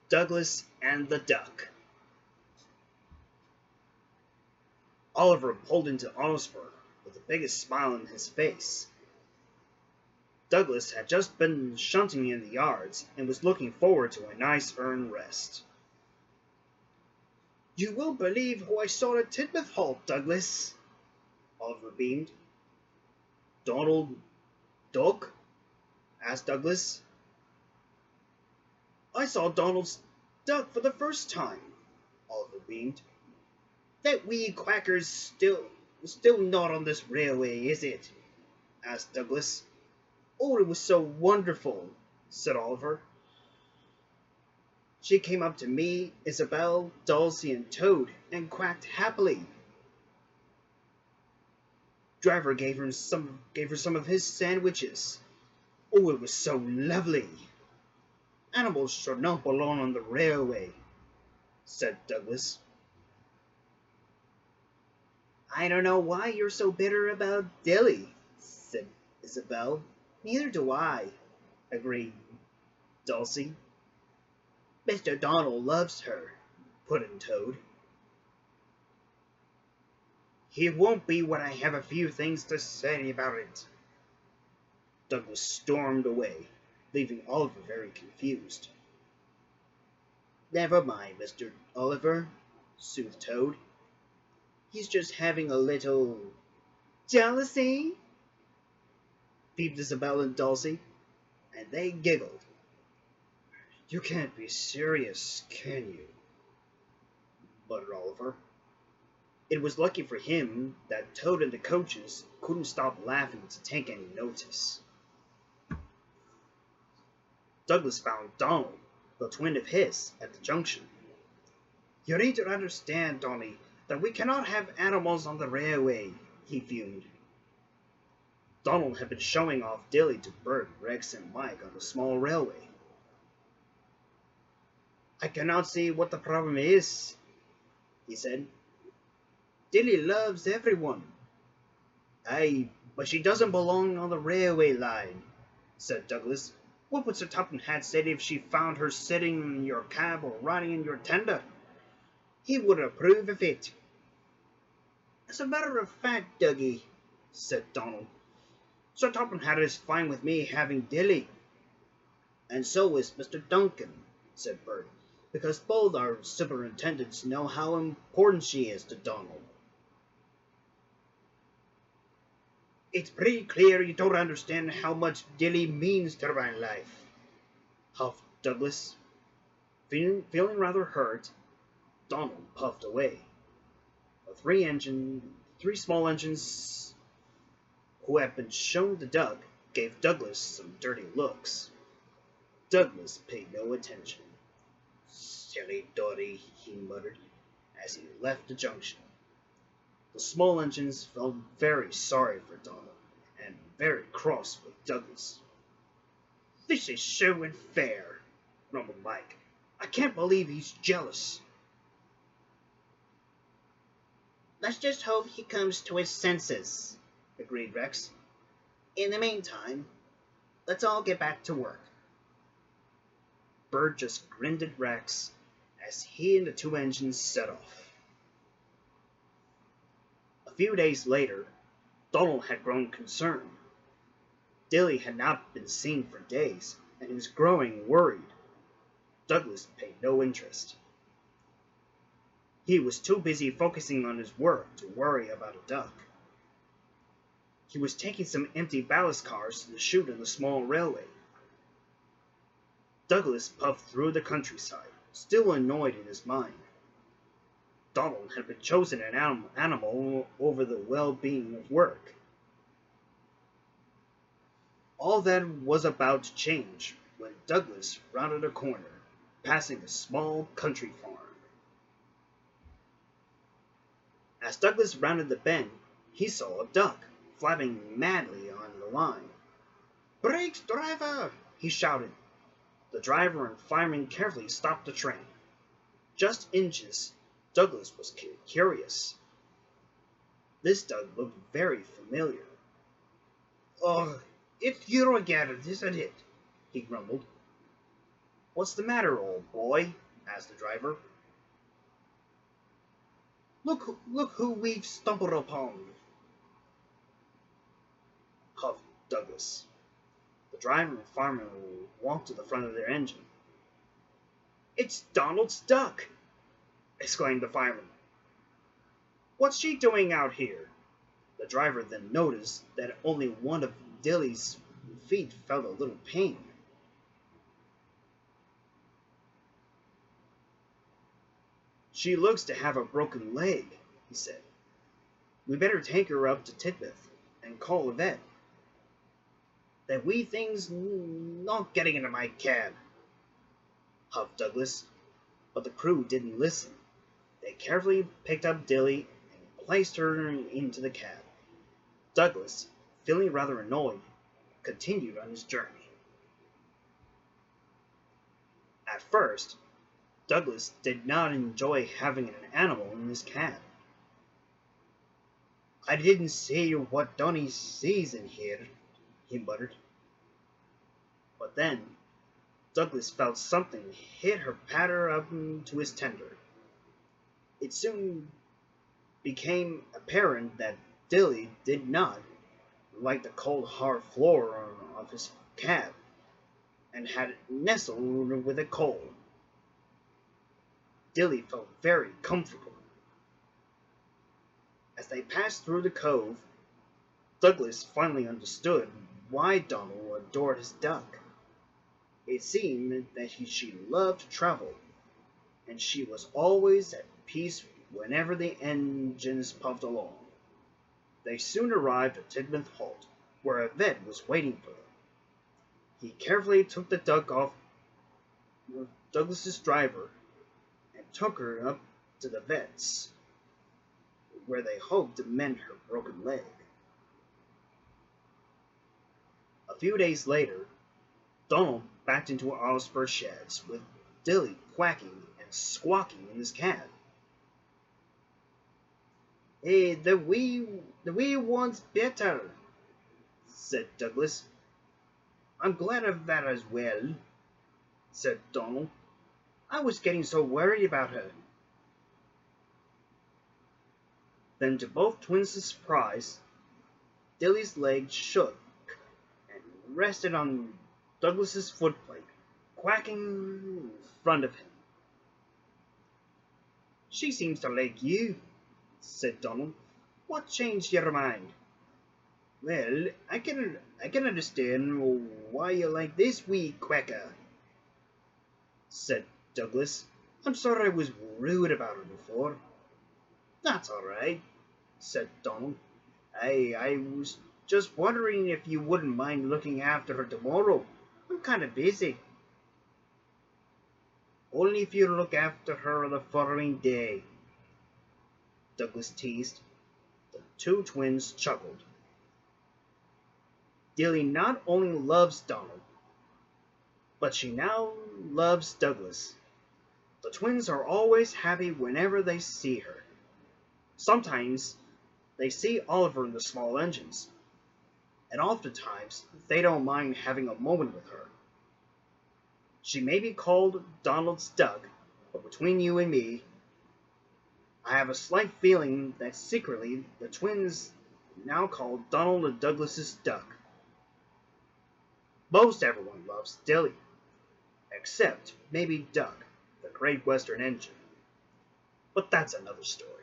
Douglas and the Duck. Oliver pulled into Osborne with the biggest smile on his face. Douglas had just been shunting in the yards and was looking forward to a nice earned rest. "You won't believe who I saw at Tidmouth Hall, Douglas," Oliver beamed. "Donald Duck?" asked Douglas. "I saw Donald's duck for the first time," Oliver beamed. "That wee quacker's still not on this railway, is it?" asked Douglas. "Oh, it was so wonderful," said Oliver. "She came up to me, Isabel, Dulcie, and Toad, and quacked happily. Driver gave her some of his sandwiches. Oh, it was so lovely." "Animals should not belong on the railway," said Douglas. "I don't know why you're so bitter about Dilly," said Isabel. "Neither do I," agreed Dulcie. "Mr. Donald loves her," put in Toad. "He won't be when I have a few things to say about it." Douglas stormed away, leaving Oliver very confused. "Never mind, Mr. Oliver," soothed Toad. "He's just having a little—" "Jealousy?" peeped Isabel and Dulcie, and they giggled. "You can't be serious, can you?" muttered Oliver. It was lucky for him that Toad and the coaches couldn't stop laughing to take any notice. Douglas found Donald, the twin of his, at the junction. "You need to understand, Donny, that we cannot have animals on the railway," he fumed. Donald had been showing off Dilly to Bert, Rex, and Mike on the small railway. "I cannot see what the problem is," he said. "Dilly loves everyone." "Aye, but she doesn't belong on the railway line," said Douglas. "What would Sir Topham Hatt say if she found her sitting in your cab or riding in your tender? He wouldn't approve of it." "As a matter of fact, Dougie," said Donald, "Sir Topham Hatt is fine with me having Dilly." "And so is Mr. Duncan," said Bert, "because both our superintendents know how important she is to Donald." "It's pretty clear you don't understand how much Dilly means to my life," huffed Douglas. Feeling rather hurt, Donald puffed away. The three small engines who had been shown the duck gave Douglas some dirty looks. Douglas paid no attention. "Silly Dotty," he muttered as he left the junction. The small engines felt very sorry for Donald and very cross with Douglas. "This is so unfair," grumbled Mike. "I can't believe he's jealous." "Let's just hope he comes to his senses," agreed Rex. "In the meantime, let's all get back to work." Bert just grinned at Rex as he and the two engines set off. A few days later, Donald had grown concerned. Dilly had not been seen for days, and he was growing worried. Douglas paid no interest. He was too busy focusing on his work to worry about a duck. He was taking some empty ballast cars to the chute on the small railway. Douglas puffed through the countryside, still annoyed in his mind. Donald had been chosen an animal over the well-being of work. All that was about to change when Douglas rounded a corner, passing a small country farm. As Douglas rounded the bend, he saw a duck flapping madly on the line. "Brakes, driver!" he shouted. The driver and fireman carefully stopped the train. Just inches, Douglas was curious. This duck looked very familiar. "Oh, it's you again, isn't it?" he grumbled. "What's the matter, old boy?" asked the driver. Look who we've stumbled upon," huffed Douglas. The driver and fireman walked to the front of their engine. "It's Donald's duck!" exclaimed the fireman. "What's she doing out here?" The driver then noticed that only one of Dilly's feet felt a little pain. "She looks to have a broken leg," he said. "We better take her up to Tidmouth and call a vet." "That wee thing's not getting into my cab," huffed Douglas, but the crew didn't listen. They carefully picked up Dilly and placed her into the cab. Douglas, feeling rather annoyed, continued on his journey. At first, Douglas did not enjoy having an animal in his cab. "I didn't see what Donny sees in here," he muttered. But then Douglas felt something hit her patter up to his tender. It soon became apparent that Dilly did not like the cold hard floor of his cab, and had nestled with a cold. Dilly felt very comfortable. As they passed through the cove, Douglas finally understood why Donald adored his duck. It seemed that she loved to travel, and she was always at peace whenever the engines puffed along. They soon arrived at Tidmouth Halt, where a vet was waiting for them. He carefully took the duck off Douglas's driver and took her up to the vet's, where they hoped to mend her broken leg. A few days later, Donald backed into Osborne's sheds with Dilly quacking and squawking in his cab. "Hey, the wee one's better," said Douglas. "I'm glad of that as well," said Donald. "I was getting so worried about her." Then, to both twins' surprise, Dilly's leg shook and rested on Douglas's footplate, quacking in front of him. "She seems to like you," said Donald. "What changed your mind?" "Well, I can understand why you like this wee quacker," said Douglas. "I'm sorry I was rude about her before." "That's all right," said Donald. I was just wondering if you wouldn't mind looking after her tomorrow. I'm kind of busy." "Only if you look after her the following day," Douglas teased. The two twins chuckled. Dilly not only loves Donald, but she now loves Douglas. The twins are always happy whenever they see her. Sometimes they see Oliver in the small engines, and oftentimes they don't mind having a moment with her. She may be called Donald's duck, but between you and me, I have a slight feeling that secretly the twins now call Donald and Douglas's duck. Most everyone loves Dilly, except maybe Duck, the Great Western Engine. But that's another story.